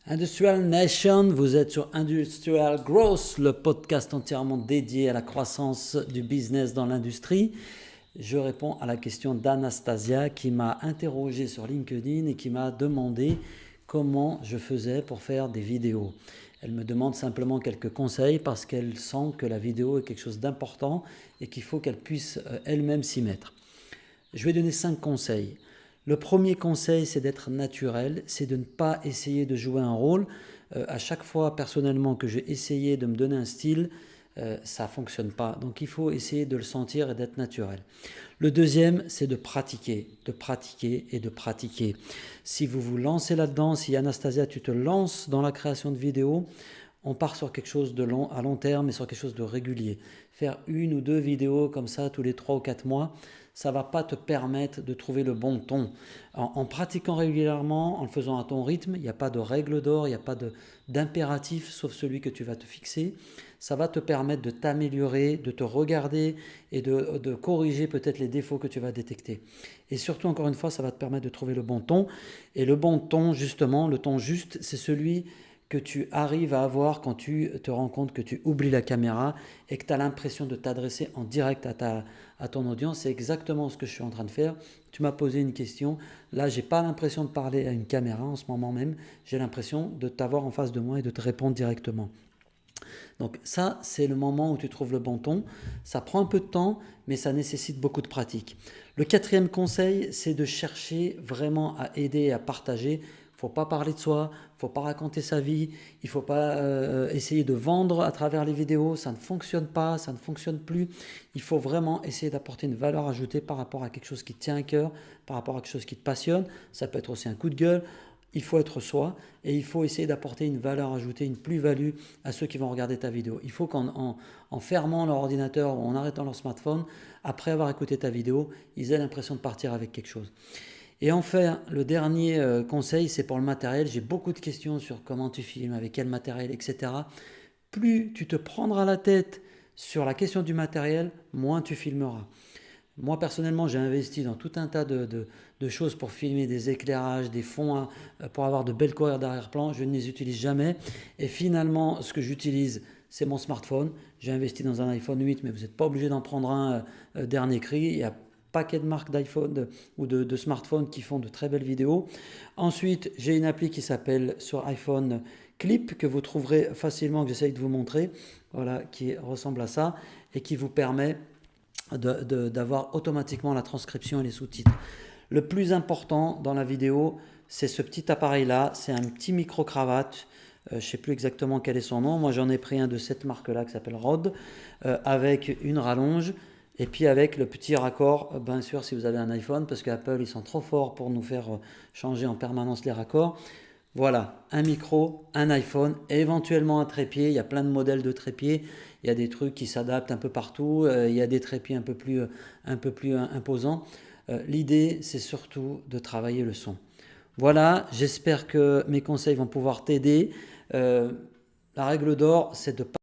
Industrial Nation, vous êtes sur Industrial Growth, le podcast entièrement dédié à la croissance du business dans l'industrie. Je réponds à la question d'Anastasia qui m'a interrogé sur LinkedIn et qui m'a demandé comment je faisais pour faire des vidéos. Elle me demande simplement quelques conseils parce qu'elle sent que la vidéo est quelque chose d'important et qu'il faut qu'elle puisse elle-même s'y mettre. Je vais donner 5 conseils. Le premier conseil, c'est d'être naturel, c'est de ne pas essayer de jouer un rôle. À chaque fois, personnellement, que j'ai essayé de me donner un style, ça ne fonctionne pas. Donc il faut essayer de le sentir et d'être naturel. Le deuxième, c'est de pratiquer et de pratiquer. Si vous vous lancez là-dedans, si Anastasia, tu te lances dans la création de vidéos, on part sur quelque chose de long, à long terme et sur quelque chose de régulier. Faire 1 ou 2 vidéos comme ça tous les 3 ou 4 mois, ça ne va pas te permettre de trouver le bon ton. En pratiquant régulièrement, en le faisant à ton rythme, il n'y a pas de règle d'or, il n'y a pas d'impératif sauf celui que tu vas te fixer. Ça va te permettre de t'améliorer, de te regarder et de corriger peut-être les défauts que tu vas détecter. Et surtout, encore une fois, ça va te permettre de trouver le bon ton. Et le bon ton, justement, le ton juste, c'est celui que tu arrives à avoir quand tu te rends compte que tu oublies la caméra et que tu as l'impression de t'adresser en direct à ton audience. C'est exactement ce que je suis en train de faire. Tu m'as posé une question. Là, je n'ai pas l'impression de parler à une caméra en ce moment même. J'ai l'impression de t'avoir en face de moi et de te répondre directement. Donc ça, c'est le moment où tu trouves le bon ton. Ça prend un peu de temps, mais ça nécessite beaucoup de pratique. Le quatrième conseil, c'est de chercher vraiment à aider et à partager. Il ne faut pas parler de soi, il ne faut pas raconter sa vie, il ne faut pas essayer de vendre à travers les vidéos, ça ne fonctionne pas, ça ne fonctionne plus. Il faut vraiment essayer d'apporter une valeur ajoutée par rapport à quelque chose qui te tient à cœur, par rapport à quelque chose qui te passionne. Ça peut être aussi un coup de gueule. Il faut être soi et il faut essayer d'apporter une valeur ajoutée, une plus-value à ceux qui vont regarder ta vidéo. Il faut qu'en fermant leur ordinateur ou en arrêtant leur smartphone, après avoir écouté ta vidéo, ils aient l'impression de partir avec quelque chose. Et enfin, le dernier conseil, c'est pour le matériel. J'ai beaucoup de questions sur comment tu filmes, avec quel matériel, etc. Plus tu te prendras la tête sur la question du matériel, moins tu filmeras. Moi, personnellement, j'ai investi dans tout un tas de choses pour filmer des éclairages, des fonds, pour avoir de belles couleurs d'arrière-plan. Je ne les utilise jamais. Et finalement, ce que j'utilise, c'est mon smartphone. J'ai investi dans un iPhone 8, mais vous n'êtes pas obligé d'en prendre un dernier cri. Il y a paquet de marques d'iPhone ou de smartphones qui font de très belles vidéos. Ensuite, j'ai une appli qui s'appelle sur iPhone Clip que vous trouverez facilement, que j'essaye de vous montrer, voilà, qui ressemble à ça et qui vous permet d'avoir automatiquement la transcription et les sous-titres. Le plus important dans la vidéo, c'est ce petit appareil-là, c'est un petit micro-cravate. Je ne sais plus exactement quel est son nom. Moi, j'en ai pris un de cette marque-là qui s'appelle Rode, avec une rallonge. Et puis avec le petit raccord, bien sûr si vous avez un iPhone, parce qu'Apple ils sont trop forts pour nous faire changer en permanence les raccords. Voilà, un micro, un iPhone, et éventuellement un trépied. Il y a plein de modèles de trépieds. Il y a des trucs qui s'adaptent un peu partout. Il y a des trépieds un peu plus imposants. L'idée, c'est surtout de travailler le son. Voilà, j'espère que mes conseils vont pouvoir t'aider. La règle d'or, c'est de